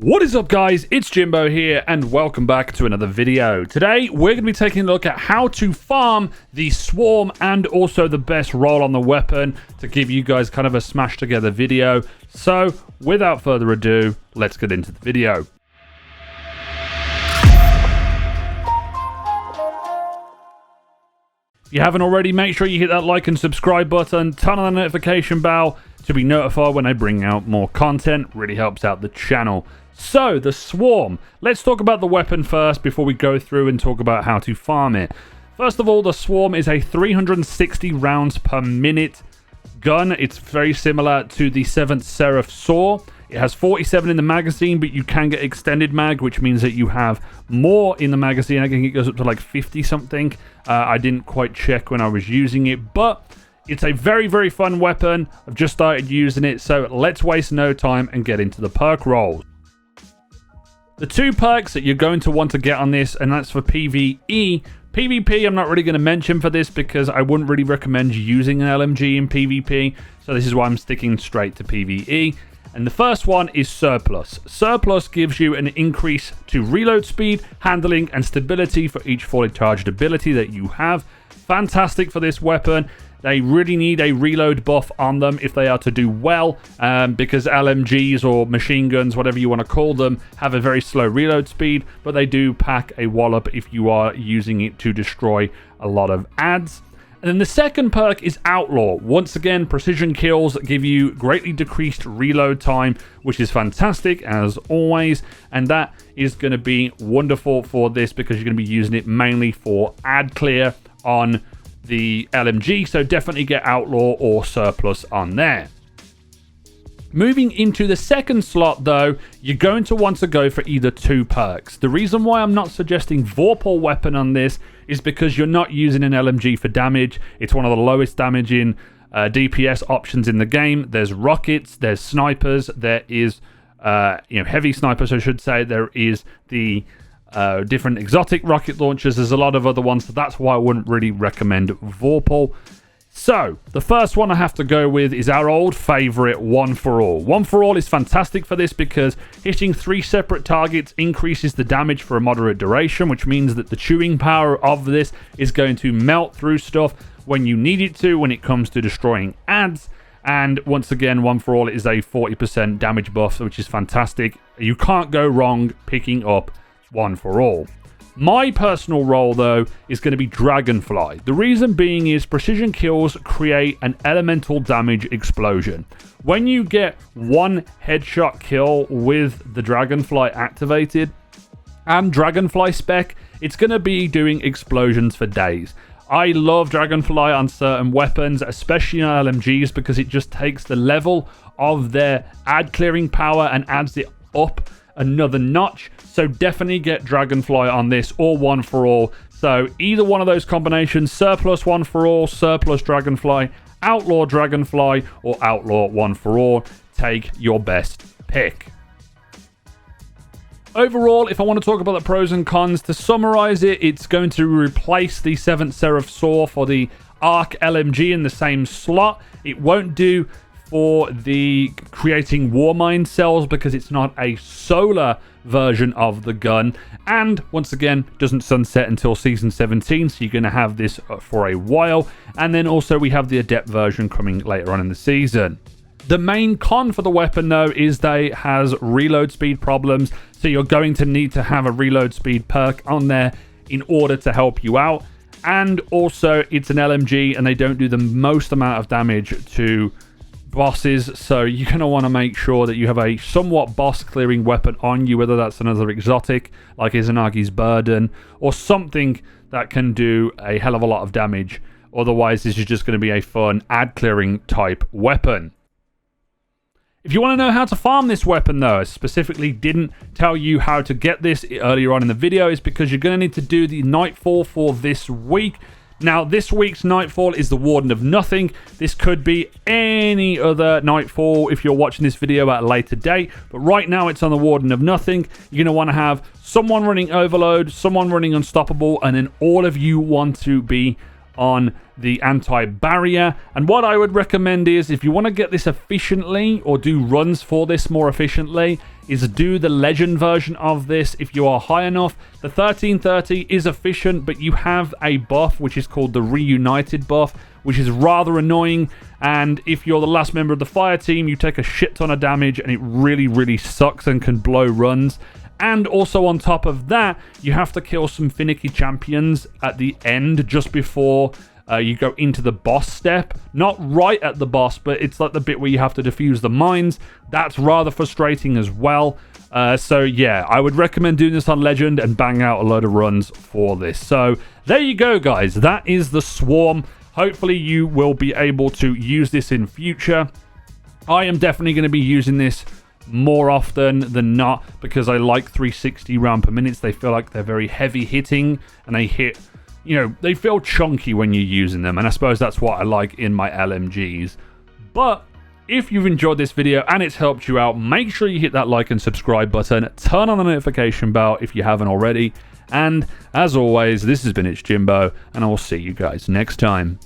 What is up, guys? It's Jimbo here and welcome back to another video. Today we're going to be taking a look at how to farm the swarm and also the best roll on the weapon to give you guys kind of a smash together video. So without further ado, let's get into the video. If you haven't already, make sure you hit that like and subscribe button, turn on the notification bell to be notified when I bring out more content. Really helps out the channel. So, the swarm. Let's talk about the weapon first before we go through and talk about how to farm it. First of all, the swarm is a 360 rounds per minute gun. It's very similar to the 7th Seraph Saw. It has 47 in the magazine, but you can get extended mag, which means that you have more in the magazine. I think it goes up to like 50 something. I didn't quite check when I was using it, but it's a very, very fun weapon. I've just started using it, so let's waste no time and get into the perk rolls. The two perks that you're going to want to get on this, and that's for PvE. PvP, I'm not really going to mention for this because I wouldn't really recommend using an LMG in PvP, so this is why I'm sticking straight to PvE. And the first one is Surplus. Surplus gives you an increase to reload speed, handling, and stability for each fully charged ability that you have. Fantastic for this weapon. They really need a reload buff on them if they are to do well, because LMGs or machine guns, whatever you want to call them, have a very slow reload speed, but they do pack a wallop if you are using it to destroy a lot of ads. And then the second perk is Outlaw. Once again, precision kills give you greatly decreased reload time, which is fantastic as always, and that is going to be wonderful for this because you're going to be using it mainly for ad clear on the LMG, so definitely get Outlaw or Surplus on there. Moving into the second slot though, you're going to want to go for either two perks. The reason why I'm not suggesting Vorpal weapon on this is because you're not using an LMG for damage. It's one of the lowest damaging DPS options in the game. There's rockets, there's snipers, there is heavy snipers I should say, there is the different exotic rocket launchers. There's a lot of other ones, so that's why I wouldn't really recommend Vorpal. So, the first one I have to go with is our old favorite, One for All. One for All is fantastic for this because hitting 3 separate targets increases the damage for a moderate duration, which means that the chewing power of this is going to melt through stuff when you need it to when it comes to destroying ads. And once again, One for All is a 40% damage buff, which is fantastic. You can't go wrong picking up One for All. My personal role though is going to be Dragonfly. The reason being is precision kills create an elemental damage explosion. When you get one headshot kill with the Dragonfly activated and Dragonfly spec, it's going to be doing explosions for days. I love Dragonfly on certain weapons, especially on LMGs, because it just takes the level of their ad clearing power and adds it up another notch. So definitely get Dragonfly on this or One for All. So either one of those combinations, Surplus One for All, Surplus Dragonfly, Outlaw Dragonfly, or Outlaw One for All. Take your best pick. Overall, if I want to talk about the pros and cons, to summarize it, it's going to replace the 7th Seraph Saw for the Arc LMG in the same slot. It won't do for the creating Warmind cells because it's not a solar version of the gun, and once again doesn't sunset until season 17, so you're going to have this for a while. And then also we have the Adept version coming later on in the season. The main con for the weapon though is that it has reload speed problems, so you're going to need to have a reload speed perk on there in order to help you out. And also it's an LMG and they don't do the most amount of damage to bosses, so you're going to want to make sure that you have a somewhat boss clearing weapon on you, whether that's another exotic like Izanagi's Burden or something that can do a hell of a lot of damage. Otherwise this is just going to be a fun ad clearing type weapon. If you want to know how to farm this weapon though, I specifically didn't tell you how to get this earlier on in the video, is because you're going to need to do the Nightfall for this week. Now, this week's Nightfall is the Warden of Nothing. This could be any other Nightfall if you're watching this video at a later date, but right now it's on the Warden of Nothing. You're going to want to have someone running Overload, someone running Unstoppable, and then all of you want to be on the anti-barrier. And what I would recommend is, if you want to get this efficiently or do runs for this more efficiently, is do the legend version of this if you are high enough. The 1330 is efficient, but you have a buff which is called the Reunited buff, which is rather annoying. And if you're the last member of the fire team, you take a shit ton of damage, and it really, really sucks and can blow runs. And also on top of that, you have to kill some finicky champions at the end, just before you go into the boss step. Not right at the boss, but it's like the bit where you have to defuse the mines. That's rather frustrating as well. So yeah, I would recommend doing this on Legend and bang out a load of runs for this. So there you go, guys. That is the Swarm. Hopefully you will be able to use this in future. I am definitely going to be using this more often than not because I like 360 round per minute. They feel like they're very heavy hitting, and they hit, you know, they feel chunky when you're using them, and I suppose that's what I like in my LMGs. But if you've enjoyed this video and it's helped you out, make sure you hit that like and subscribe button, turn on the notification bell if you haven't already, and as always, this has been It's Jimbo, and I will see you guys next time.